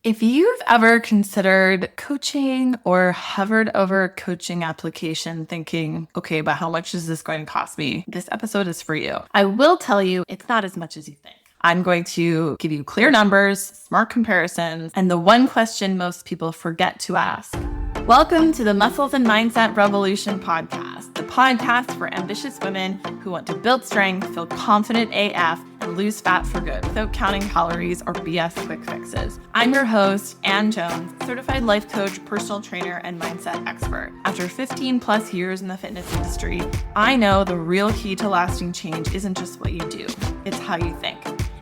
If you've ever considered coaching or hovered over a coaching application thinking, okay, but how much is this going to cost me? This episode is for you. I will tell you, it's not as much as you think. I'm going to give you clear numbers, smart comparisons, and the one question most people forget to ask. Welcome to the Muscles and Mindset Revolution podcast, the podcast for ambitious women who want to build strength, feel confident AF, and lose fat for good without counting calories or BS quick fixes. I'm your host, Ann Jones, certified life coach, personal trainer, and mindset expert. After 15 plus years in the fitness industry, I know the real key to lasting change isn't just what you do, it's how you think.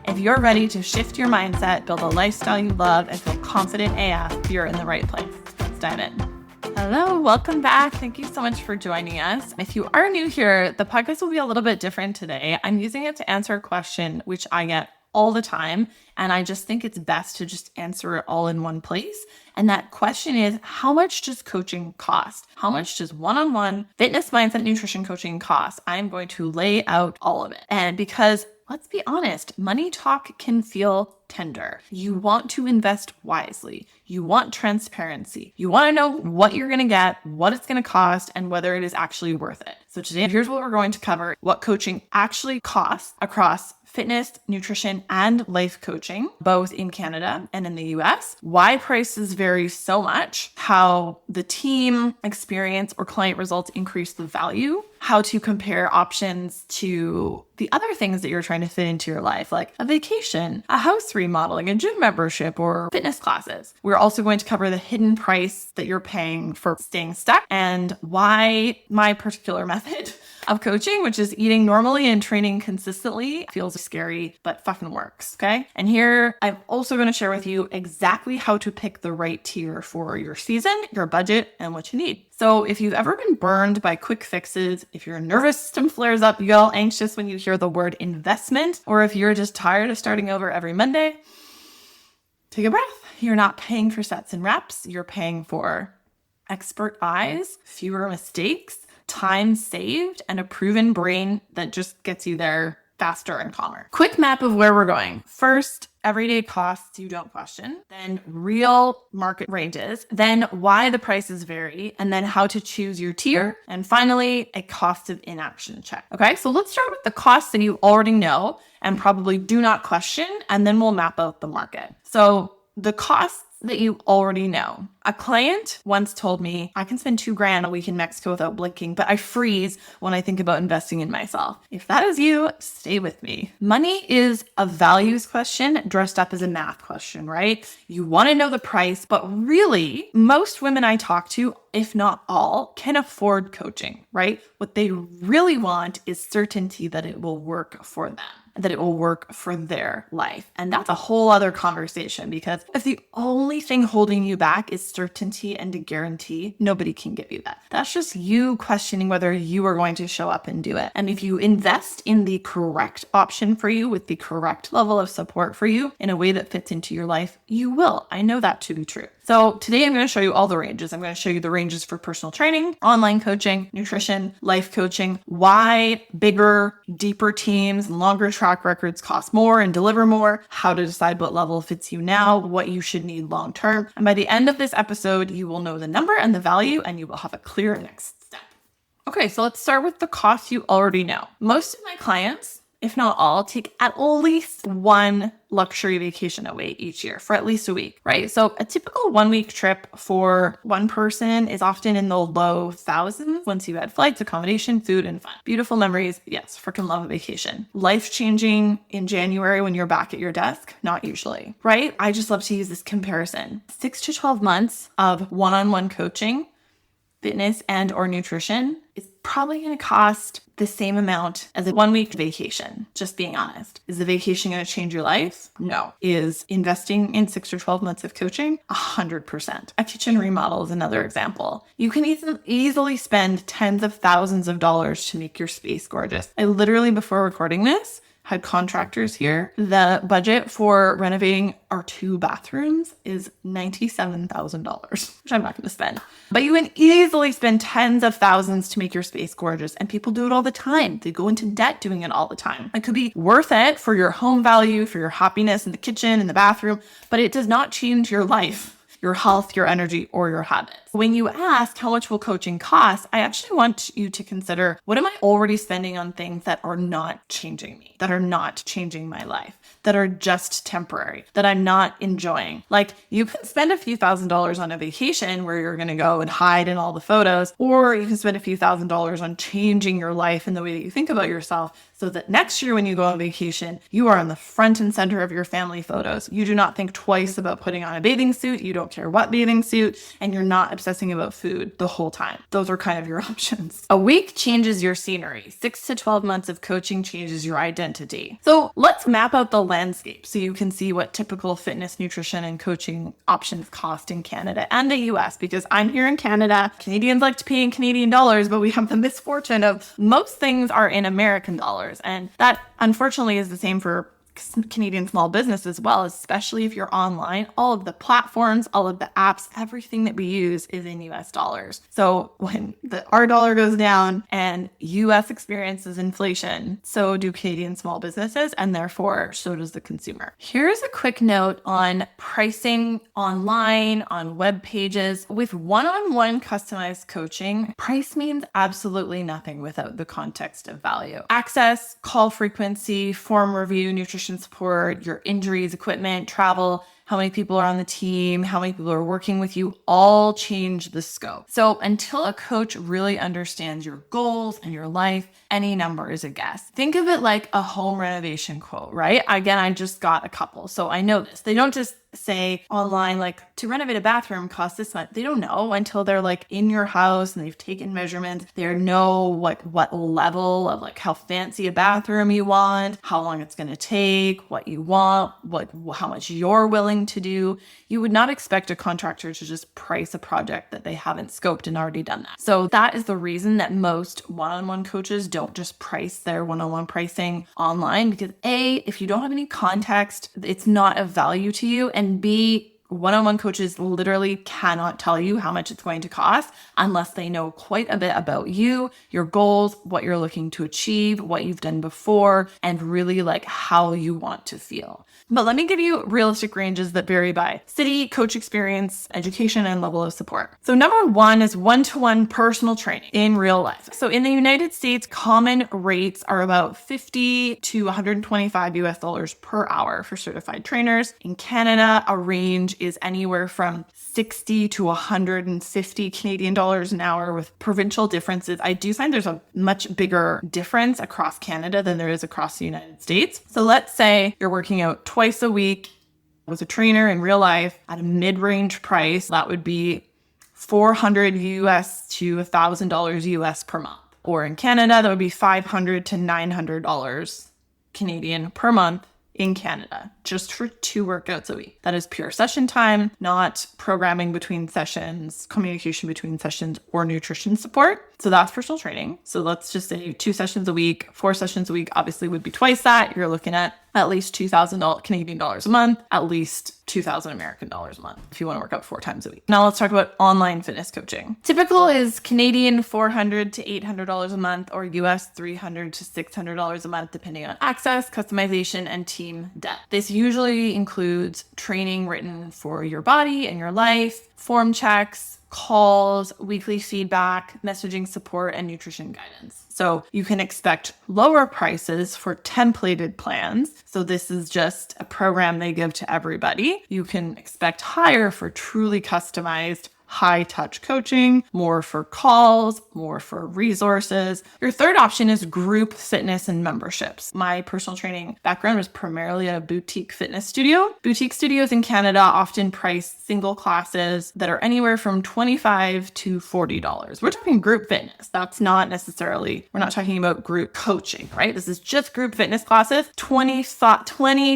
If you're ready to shift your mindset, build a lifestyle you love, and feel confident AF, you're in the right place. Let's dive in. Hello, welcome back. Thank you so much for joining us. If you are new here, the podcast will be a little bit different today. I'm using it to answer a question which I get all the time, and I just think it's best to just answer it all in one place. And that question is, how much does coaching cost? How much does one-on-one fitness, mindset, nutrition coaching cost? I'm going to lay out all of it. And because let's be honest, money talk can feel tender. You want to invest wisely. You want transparency. You want to know what you're going to get, what it's going to cost, and whether it is actually worth it. So today, here's what we're going to cover: what coaching actually costs across fitness, nutrition, and life coaching, both in Canada and in the US, why prices vary so much, how the team experience or client results increase the value, how to compare options to the other things that you're trying to fit into your life, like a vacation, a house remodeling, a gym membership, or fitness classes. We're also going to cover the hidden price that you're paying for staying stuck and why my particular method of coaching, which is eating normally and training consistently, feels scary, but fucking works, okay? And here, I'm also going to share with you exactly how to pick the right tier for your season, your budget, and what you need. So if you've ever been burned by quick fixes, if your nervous system flares up, you get all anxious when you hear the word investment, or if you're just tired of starting over every Monday, take a breath. You're not paying for sets and reps. You're paying for expert eyes, fewer mistakes, time saved, and a proven brain that just gets you there faster and calmer. Quick map of where we're going. First, everyday costs you don't question, then real market ranges, then why the prices vary, and then how to choose your tier, and finally, a cost of inaction check. Okay, so let's start with the costs that you already know and probably do not question, and then we'll map out the market. So the costs that you already know. A client once told me, I can spend $2,000 a week in Mexico without blinking, but I freeze when I think about investing in myself. If that is you, stay with me. Money is a values question dressed up as a math question, right? You want to know the price, but really, most women I talk to, if not all, can afford coaching, right? What they really want is certainty that it will work for them, that it will work for their life. And that's a whole other conversation, because if the only thing holding you back is certainty and a guarantee, nobody can give you that. That's just you questioning whether you are going to show up and do it. And if you invest in the correct option for you with the correct level of support for you in a way that fits into your life, you will. I know that to be true. So today I'm going to show you all the ranges. I'm going to show you the ranges for personal training, online coaching, nutrition, life coaching, why bigger, deeper teams, longer track records cost more and deliver more, how to decide what level fits you now, what you should need long term. And by the end of this episode, you will know the number and the value, and you will have a clear next step. Okay, so let's start with the costs you already know. Most of my clients, if not all, take at least one luxury vacation away each year for at least a week, right? So a typical 1-week trip for one person is often in the low thousands once you add flights, accommodation, food, and fun. Beautiful memories. Yes, freaking love a vacation. Life-changing in January when you're back at your desk? Not usually, right? I just love to use this comparison. 6 to 12 months of one-on-one coaching, fitness and or nutrition is probably going to cost the same amount as a 1-week vacation. Just being honest. Is the vacation going to change your life? No. Is investing in 6 or 12 months of coaching? 100%. A kitchen remodel is another example. You can easily spend tens of thousands of dollars to make your space gorgeous. I literally, before recording this, had contractors here, the budget for renovating our 2 bathrooms is $97,000, which I'm not going to spend. But you can easily spend tens of thousands to make your space gorgeous, and people do it all the time. They go into debt doing it all the time. It could be worth it for your home value, for your happiness in the kitchen, in the bathroom, but it does not change your life, your health, your energy, or your habits. When you ask how much will coaching cost, I actually want you to consider, what am I already spending on things that are not changing me, that are not changing my life, that are just temporary, that I'm not enjoying? Like, you can spend a few $1,000s on a vacation where you're going to go and hide in all the photos, or you can spend a few $1,000s on changing your life and the way that you think about yourself, so that next year when you go on vacation, you are on the front and center of your family photos. You do not think twice about putting on a bathing suit. You don't care what bathing suit, and you're not obsessing about food the whole time. Those are kind of your options. A week changes your scenery. 6 to 12 months of coaching changes your identity. So let's map out the landscape so you can see what typical fitness, nutrition, and coaching options cost in Canada and the US, because I'm here in Canada. Canadians like to pay in Canadian dollars, but we have the misfortune of most things are in American dollars. And that unfortunately is the same for Canadian small business as well, especially if you're online. All of the platforms, all of the apps, everything that we use is in US dollars. So when our dollar goes down and US experiences inflation, so do Canadian small businesses, and therefore so does the consumer. Here's a quick note on pricing online, on web pages. With one-on-one customized coaching, price means absolutely nothing without the context of value. Access, call frequency, form review, nutrition support, your injuries, equipment, travel, how many people are on the team, how many people are working with you, all change the scope. So until a coach really understands your goals and your life, any number is a guess. Think of it like a home renovation quote, right? Again, I just got a couple, so I know this. They don't just say online, like, to renovate a bathroom costs this much. They don't know until they're like in your house and they've taken measurements. They know like what level of like how fancy a bathroom you want, how long it's going to take, what you want, how much you're willing to do. You would not expect a contractor to just price a project that they haven't scoped and already done that. So that is the reason that most one-on-one coaches don't just price their one-on-one pricing online, because A, if you don't have any context, it's not of value to you, and B, one-on-one coaches literally cannot tell you how much it's going to cost unless they know quite a bit about you, your goals, what you're looking to achieve, what you've done before, and really like how you want to feel. But let me give you realistic ranges that vary by city, coach experience, education, and level of support. So number one is one-to-one personal training in real life. So in the United States, common rates are about $50 to $125 US per hour for certified trainers. In Canada, a range is anywhere from 60 to 150 Canadian dollars an hour, with provincial differences. I do find there's a much bigger difference across Canada than there is across the United States. So let's say you're working out twice a week with a trainer in real life at a mid-range price. That would be $400 US to $1,000 US per month. Or in Canada, that would be $500 to $900 Canadian per month in Canada, just for 2 workouts a week. That is pure session time, not programming between sessions, communication between sessions, or nutrition support. So that's personal training. So let's just say 2 sessions a week, 4 sessions a week, obviously would be twice that. You're looking at least $2,000 Canadian dollars a month, at least 2,000 American dollars a month if you want to work out 4 times a week. Now let's talk about online fitness coaching. Typical is Canadian $400 to $800 a month, or US $300 to $600 a month, depending on access, customization, and team depth. This usually includes training written for your body and your life, form checks, calls, weekly feedback, messaging support, and nutrition guidance. So you can expect lower prices for templated plans. So this is just a program they give to everybody. You can expect higher for truly customized high touch coaching, more for calls, more for resources. Your third option is group fitness and memberships. My personal training background was primarily at a boutique fitness studio. Boutique studios in Canada often price single classes that are anywhere from $25 to $40. We're talking group fitness. That's not necessarily, we're not talking about group coaching, right? This is just group fitness classes, 20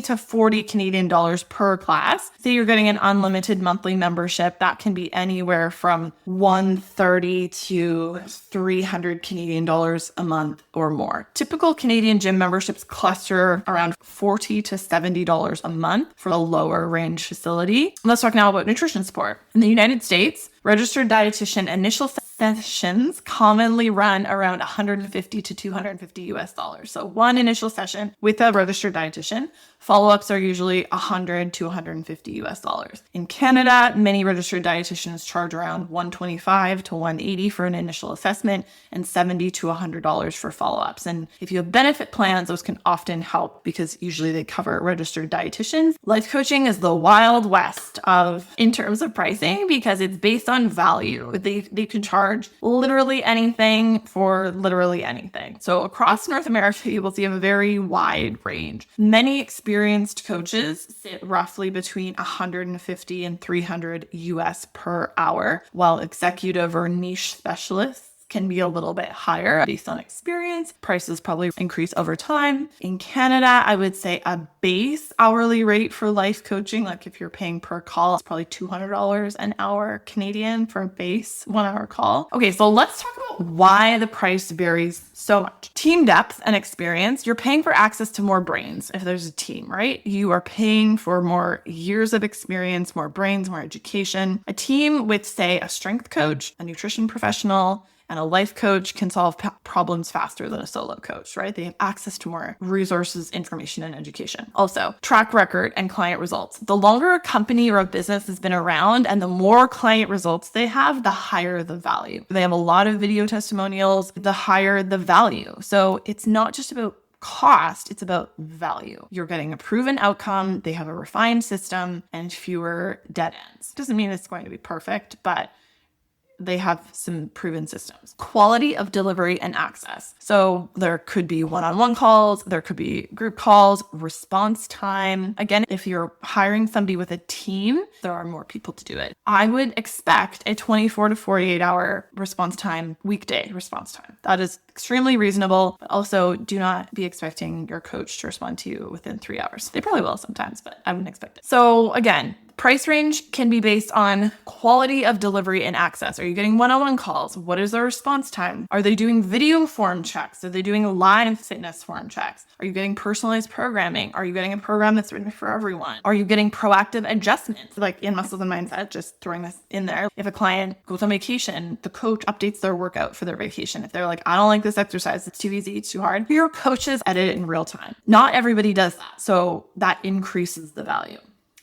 to 40 Canadian dollars per class. Say you're getting an unlimited monthly membership, that can be anywhere anywhere from 130 to 300 Canadian dollars a month or more. Typical Canadian gym memberships cluster around $40 to $70 a month for a lower range facility. Let's talk now about nutrition support. In the United States, registered dietitian initial sessions commonly run around $150 to $250 US. So one initial session with a registered dietitian. Follow-ups are usually $100 to $150 US. In Canada, many registered dietitians charge around $125 to $180 for an initial assessment and $70 to $100 for follow-ups. And if you have benefit plans, those can often help because usually they cover registered dietitians. Life coaching is the wild west in terms of pricing because it's based on value. They can charge literally anything for literally anything. So across North America, you will see a very wide range. Many experienced coaches sit roughly between 150 and 300 US per hour, while executive or niche specialists can be a little bit higher based on experience. Prices probably increase over time. In Canada, I would say a base hourly rate for life coaching, like if you're paying per call, it's probably $200 an hour Canadian for a base 1 hour call. Okay, so let's talk about why the price varies so much. Team depth and experience. You're paying for access to more brains if there's a team, right? You are paying for more years of experience, more brains, more education. A team with, say, a strength coach, a nutrition professional, and a life coach can solve problems faster than a solo coach, right? They have access to more resources, information, and education. Also, track record and client results. The longer a company or a business has been around and the more client results they have, the higher the value. They have a lot of video testimonials, the higher the value. So it's not just about cost, it's about value. You're getting a proven outcome, they have a refined system, and fewer dead ends. Doesn't mean it's going to be perfect, but they have some proven systems. Quality of delivery and access. So there could be one-on-one calls, there could be group calls, response time. Again, if you're hiring somebody with a team, there are more people to do it. I would expect a 24 to 48 hour response time, weekday response time. That is extremely reasonable, but also do not be expecting your coach to respond to you within 3 hours. They probably will sometimes, but I wouldn't expect it. So again, price range can be based on quality of delivery and access. Are you getting one-on-one calls? What is their response time? Are they doing video form checks? Are they doing live fitness form checks? Are you getting personalized programming? Are you getting a program that's written for everyone? Are you getting proactive adjustments? Like in Muscles and Mindset, just throwing this in there. If a client goes on vacation, the coach updates their workout for their vacation. If they're like, I don't like this exercise, it's too easy, it's too hard, your coaches edit it in real time. Not everybody does that. So that increases the value.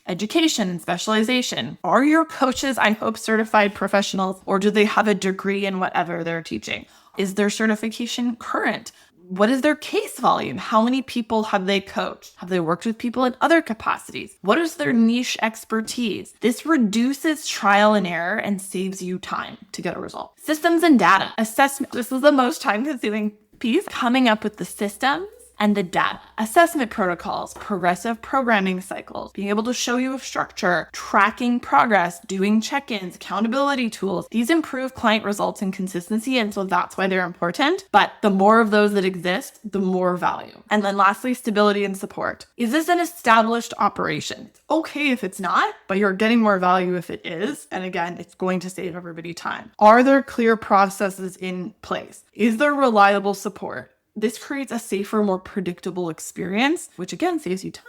Education and specialization. Are your coaches, I hope, certified professionals, or do they have a degree in whatever they're teaching? Is their certification current? What is their case volume? How many people have they coached? Have they worked with people in other capacities? What is their niche expertise? This reduces trial and error and saves you time to get a result. Systems and data. Assessment. This is the most time-consuming piece. Coming up with the systems and the data. Assessment protocols, progressive programming cycles, being able to show you a structure, tracking progress, doing check-ins, accountability tools. These improve client results and consistency, and so that's why they're important. But the more of those that exist, the more value. And then lastly, stability and support. Is this an established operation? It's okay if it's not, but you're getting more value if it is. And again, it's going to save everybody time. Are there clear processes in place? Is there reliable support? This creates a safer, more predictable experience, which again saves you time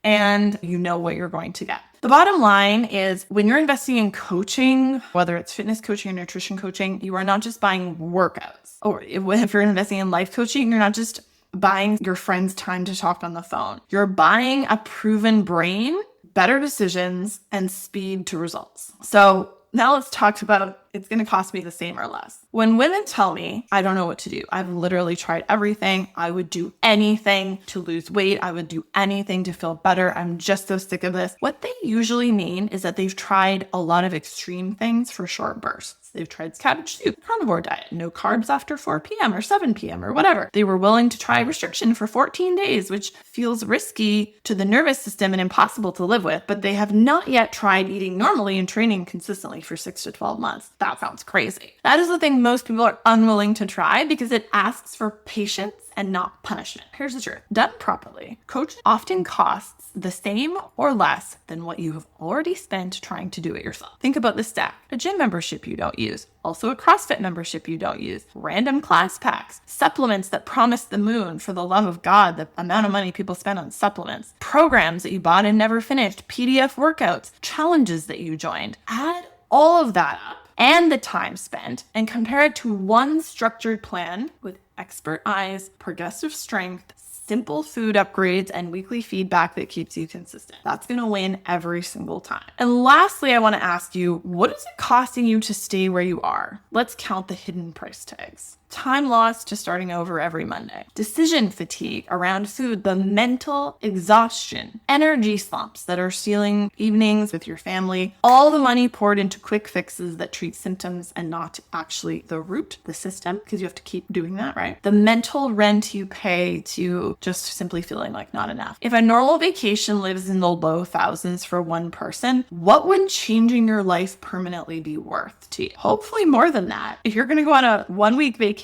and you know what you're going to get. The bottom line is when you're investing in coaching, whether it's fitness coaching or nutrition coaching, you are not just buying workouts. Or if you're investing in life coaching, you're not just buying your friend's time to talk on the phone. You're buying a proven brain, better decisions, and speed to results. So now let's talk about it's going to cost me the same or less. When women tell me, I don't know what to do, I've literally tried everything. I would do anything to lose weight. I would do anything to feel better. I'm just so sick of this. What they usually mean is that they've tried a lot of extreme things for short bursts. They've tried cabbage soup, carnivore diet, no carbs after 4 p.m. or 7 p.m. or whatever. They were willing to try restriction for 14 days, which feels risky to the nervous system and impossible to live with, but they have not yet tried eating normally and training consistently for 6 to 12 months. that sounds crazy. That is the thing most people are unwilling to try because it asks for patience and not punishment. Here's the truth. Done properly, coaching often costs the same or less than what you have already spent trying to do it yourself. Think about the stack. A gym membership you don't use, also a CrossFit membership you don't use, random class packs, supplements that promise the moon, for the love of God, the amount of money people spend on supplements, programs that you bought and never finished, PDF workouts, challenges that you joined. Add all of that up and the time spent and compare it to one structured plan with expert eyes, progressive strength, simple food upgrades, and weekly feedback that keeps you consistent. That's going to win every single time. And lastly, I want to ask you, what is it costing you to stay where you are? Let's count the hidden price tags. Time lost to starting over every Monday. Decision fatigue around food, the mental exhaustion, energy slumps that are stealing evenings with your family, all the money poured into quick fixes that treat symptoms and not actually the root, the system, because you have to keep doing that, right? The mental rent you pay to just simply feeling like not enough. If a normal vacation lives in the low thousands for one person, what would changing your life permanently be worth to you? Hopefully more than that. If you're going to go on a 1 week vacation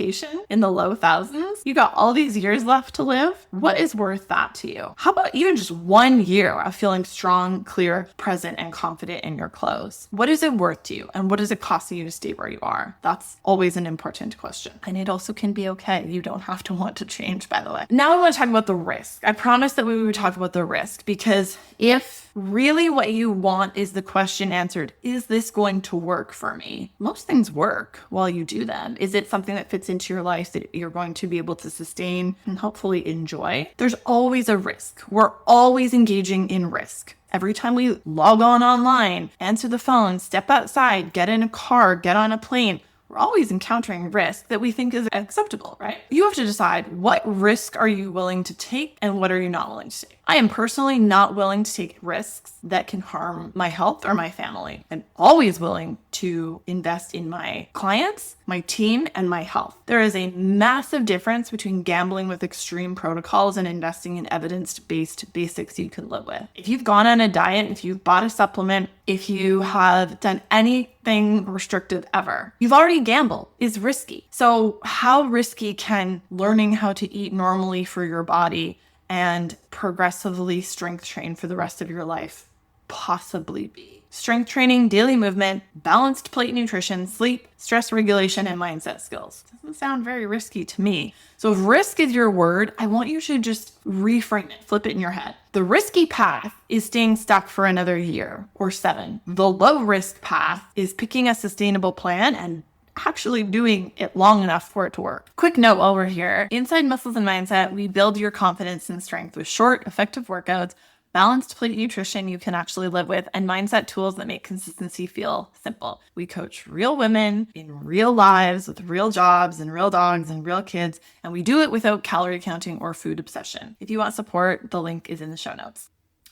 in the low thousands, you got all these years left to live. What is worth that to you? How about even just 1 year of feeling strong, clear, present, and confident in your clothes? What is it worth to you? And what is it costing you to stay where you are? That's always an important question. And it also can be okay. You don't have to want to change, by the way. Now I want to talk about the risk. I promised that we would talk about the risk, because if really what you want is the question answered, is this going to work for me? Most things work while you do them. Is it something that fits into your life that you're going to be able to sustain and hopefully enjoy? There's always a risk. We're always engaging in risk. Every time we log on online, answer the phone, step outside, get in a car, get on a plane, we're always encountering risk that we think is acceptable, right? You have to decide, what risk are you willing to take and what are you not willing to take? I am personally not willing to take risks that can harm my health or my family. I'm always willing to invest in my clients, my team, and my health. There is a massive difference between gambling with extreme protocols and investing in evidence-based basics you can live with. If you've gone on a diet, if you've bought a supplement, if you have done anything restrictive ever, you've already gambled. It's risky. So how risky can learning how to eat normally for your body and progressively strength train for the rest of your life possibly be? Strength training, daily movement, balanced plate nutrition, sleep, stress regulation, and mindset skills. Doesn't sound very risky to me. So if risk is your word, I want you to just reframe it, flip it in your head. The risky path is staying stuck for another year or 7. The low risk path is picking a sustainable plan and actually doing it long enough for it to work. Quick note while we're here. Inside Muscles and Mindset, we build your confidence and strength with short, effective workouts, balanced plate nutrition you can actually live with, and mindset tools that make consistency feel simple. We coach real women in real lives with real jobs and real dogs and real kids, and we do it without calorie counting or food obsession. If you want support, the link is in the show notes.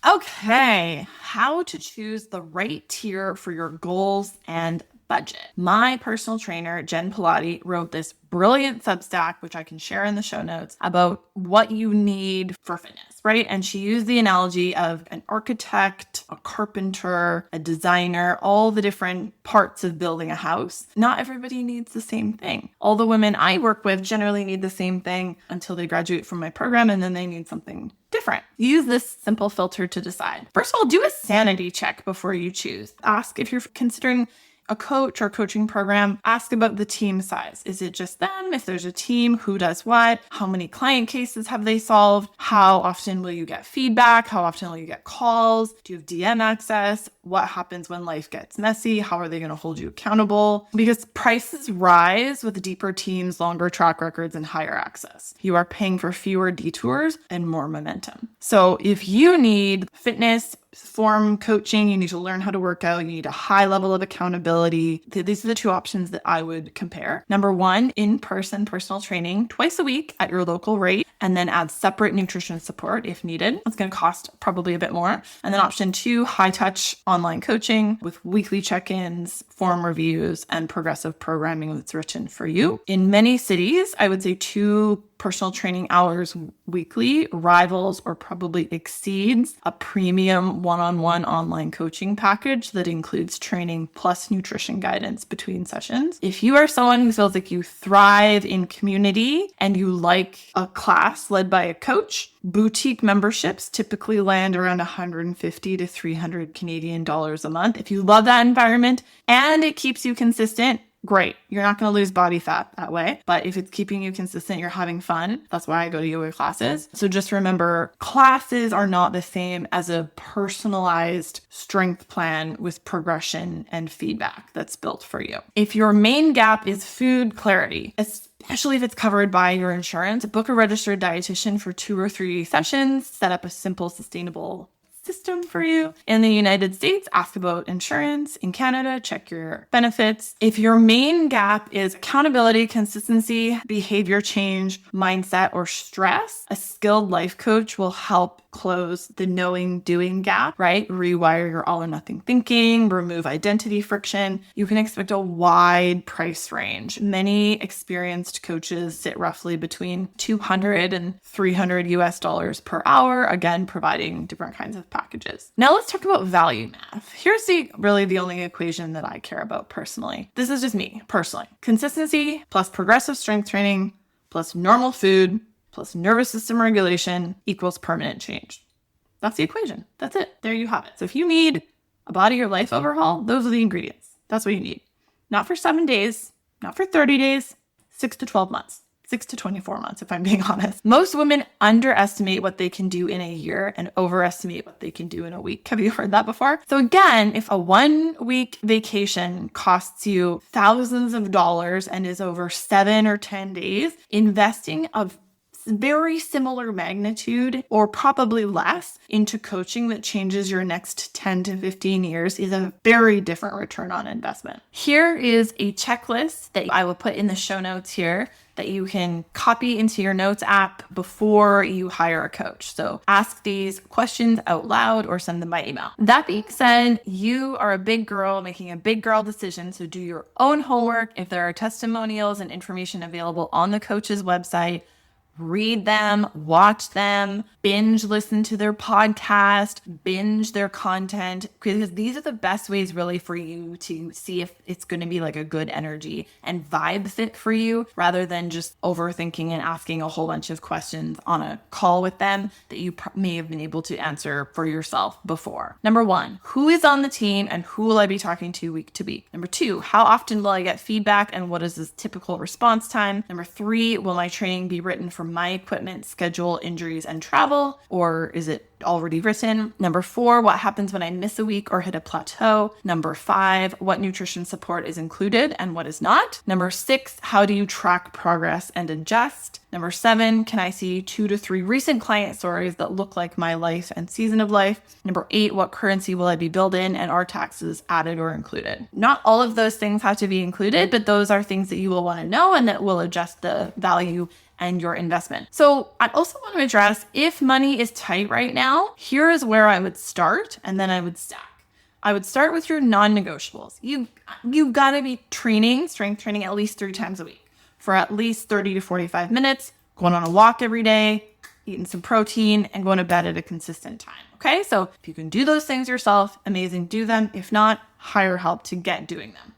Okay, how to choose the right tier for your goals and budget. My personal trainer, Jen Pilati, wrote this brilliant Substack, which I can share in the show notes, about what you need for fitness, right? And she used the analogy of an architect, a carpenter, a designer, all the different parts of building a house. Not everybody needs the same thing. All the women I work with generally need the same thing until they graduate from my program, and then they need something different. Use this simple filter to decide. First of all, do a sanity check before you choose. Ask if you're considering a coach or coaching program, ask about the team size. Is it just them? If there's a team, who does what? How many client cases have they solved? How often will you get feedback? How often will you get calls? Do you have DM access? What happens when life gets messy? How are they going to hold you accountable? Because prices rise with deeper teams, longer track records, and higher access. You are paying for fewer detours and more momentum. So if you need fitness, form coaching, you need to learn how to work out, you need a high level of accountability, these are the 2 options that I would compare. Number 1, in-person personal training twice a week at your local rate, and then add separate nutrition support if needed. It's going to cost probably a bit more. And then option 2, high-touch online coaching with weekly check-ins, form reviews, and progressive programming that's written for you. In many cities, I would say 2 personal training hours weekly rivals or probably exceeds a premium one-on-one online coaching package that includes training plus nutrition guidance between sessions. If you are someone who feels like you thrive in community and you like a class led by a coach, boutique memberships typically land around 150 to 300 Canadian dollars a month. If you love that environment and it keeps you consistent, great. You're not going to lose body fat that way. But if it's keeping you consistent, you're having fun. That's why I go to yoga classes. So just remember, classes are not the same as a personalized strength plan with progression and feedback that's built for you. If your main gap is food clarity, especially if it's covered by your insurance, book a registered dietitian for 2 or 3 sessions, set up a simple, sustainable system for you. In the United States, ask about insurance. In Canada, check your benefits. If your main gap is accountability, consistency, behavior change, mindset, or stress, a skilled life coach will help close the knowing doing gap, right? Rewire your all or nothing thinking, remove identity friction. You can expect a wide price range. Many experienced coaches sit roughly between $200 and $300 US per hour, again, providing different kinds of packages. Now let's talk about value math. Here's really the only equation that I care about personally. This is just me personally. Consistency plus progressive strength training plus normal food plus nervous system regulation equals permanent change. That's the equation. That's it. There you have it. So if you need a body or life overhaul, those are the ingredients. That's what you need. Not for 7 days, not for 30 days, 6 to 12 months. 6 to 24 months, if I'm being honest. Most women underestimate what they can do in a year and overestimate what they can do in a week. Have you heard that before? So again, if a 1-week vacation costs you thousands of dollars and is over 7 or 10 days, investing of very similar magnitude or probably less into coaching that changes your next 10 to 15 years is a very different return on investment. Here is a checklist that I will put in the show notes here that you can copy into your notes app before you hire a coach. So ask these questions out loud or send them by email. That being said, you are a big girl making a big girl decision. So do your own homework. If there are testimonials and information available on the coach's website, read them, watch them, binge listen to their podcast, binge their content, because these are the best ways really for you to see if it's going to be like a good energy and vibe fit for you, rather than just overthinking and asking a whole bunch of questions on a call with them that you may have been able to answer for yourself before. Number 1, who is on the team and who will I be talking to week to week? Number 2, how often will I get feedback and what is this typical response time? Number 3, will my training be written for my equipment, schedule, injuries, and travel, or is it already written? Number 4, what happens when I miss a week or hit a plateau? Number 5, what nutrition support is included and what is not? Number 6, how do you track progress and adjust? Number 7, can I see 2 to 3 recent client stories that look like my life and season of life? Number 8, what currency will I be billed in and are taxes added or included? Not all of those things have to be included, but those are things that you will want to know and that will adjust the value and your investment. So I also want to address, if money is tight right now, here is where I would start and then I would stack. I would start with your non-negotiables. You've got to be training, strength training at least 3 times a week for at least 30 to 45 minutes, going on a walk every day, eating some protein, and going to bed at a consistent time. Okay, so if you can do those things yourself, amazing, do them. If not, hire help to get doing them.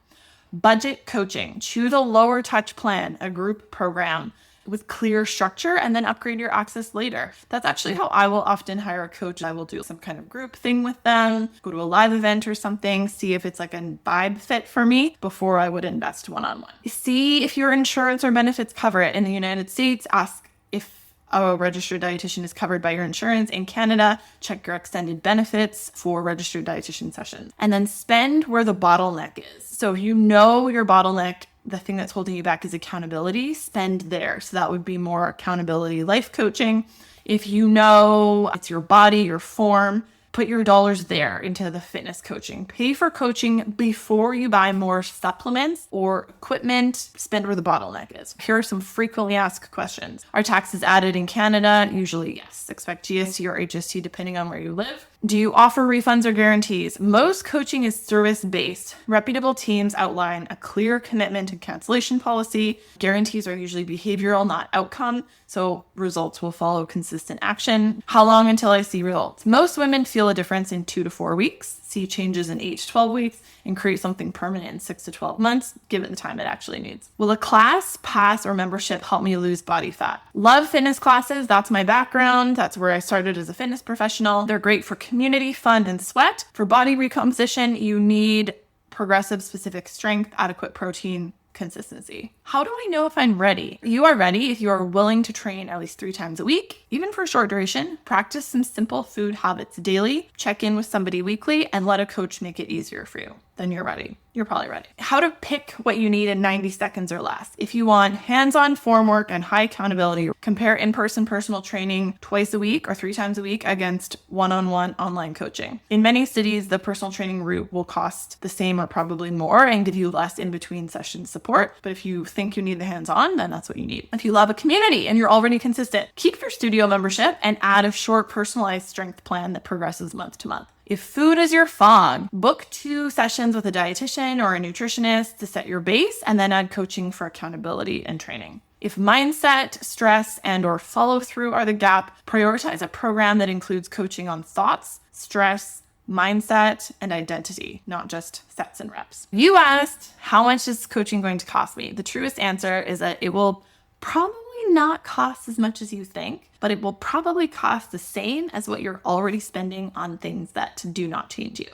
Budget coaching. Choose a lower touch plan, a group program with clear structure, and then upgrade your access later. That's actually how I will often hire a coach. I will do some kind of group thing with them, go to a live event or something, see if it's like a vibe fit for me before I would invest one-on-one. See if your insurance or benefits cover it. In the United States, ask if a registered dietitian is covered by your insurance. In Canada, check your extended benefits for registered dietitian sessions. And then spend where the bottleneck is. So if you know your bottleneck, the thing that's holding you back is accountability, spend there. So that would be more accountability life coaching. If you know it's your body, your form, put your dollars there into the fitness coaching. Pay for coaching before you buy more supplements or equipment. Spend where the bottleneck is. Here are some frequently asked questions. Are taxes added in Canada? Usually yes. Expect GST or HST depending on where you live. Do you offer refunds or guarantees? Most coaching is service-based. Reputable teams outline a clear commitment and cancellation policy. Guarantees are usually behavioral, not outcome, so results will follow consistent action. How long until I see results? Most women feel a difference in 2 to 4 weeks, see changes in 8 to 12 weeks, and create something permanent in 6 to 12 months, give it the time it actually needs. Will a class, pass, or membership help me lose body fat? Love fitness classes. That's my background. That's where I started as a fitness professional. They're great for community, fun, and sweat. For body recomposition, you need progressive specific strength, adequate protein, consistency. How do I know if I'm ready? You are ready if you are willing to train at least 3 times a week, even for a short duration. Practice some simple food habits daily, check in with somebody weekly, and let a coach make it easier for you. Then you're ready. You're probably ready. How to pick what you need in 90 seconds or less. If you want hands-on form work and high accountability, compare in-person personal training twice a week or 3 times a week against one-on-one online coaching. In many cities, the personal training route will cost the same or probably more and give you less in-between session support. But if you think you need the hands-on, then that's what you need. If you love a community and you're already consistent, keep your studio membership and add a short personalized strength plan that progresses month to month. If food is your fog, book 2 sessions with a dietitian or a nutritionist to set your base and then add coaching for accountability and training. If mindset, stress, and or follow through are the gap, prioritize a program that includes coaching on thoughts, stress, mindset, and identity, not just sets and reps. You asked, how much is coaching going to cost me? The truest answer is that it will probably not cost as much as you think, but it will probably cost the same as what you're already spending on things that do not change you.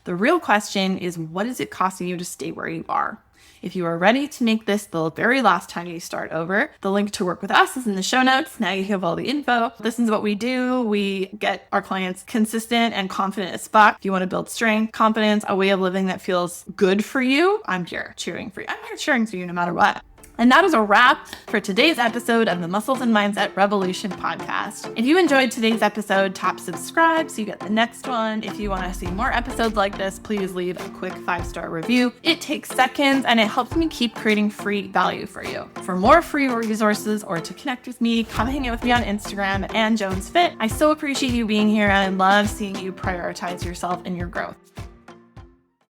The real question is, what is it costing you to stay where you are? If you are ready to make this the very last time you start over, the link to work with us is in the show notes. Now you have all the info. This is what we do. We get our clients consistent and confident as fuck. If you want to build strength, confidence, a way of living that feels good for you, I'm here cheering for you. I'm here cheering for you no matter what. And that is a wrap for today's episode of the Muscles and Mindset Revolution podcast. If you enjoyed today's episode, tap subscribe so you get the next one. If you want to see more episodes like this, please leave a quick 5-star review. It takes seconds and it helps me keep creating free value for you. For more free resources or to connect with me, come hang out with me on Instagram and Jones Fit. I so appreciate you being here and I love seeing you prioritize yourself and your growth.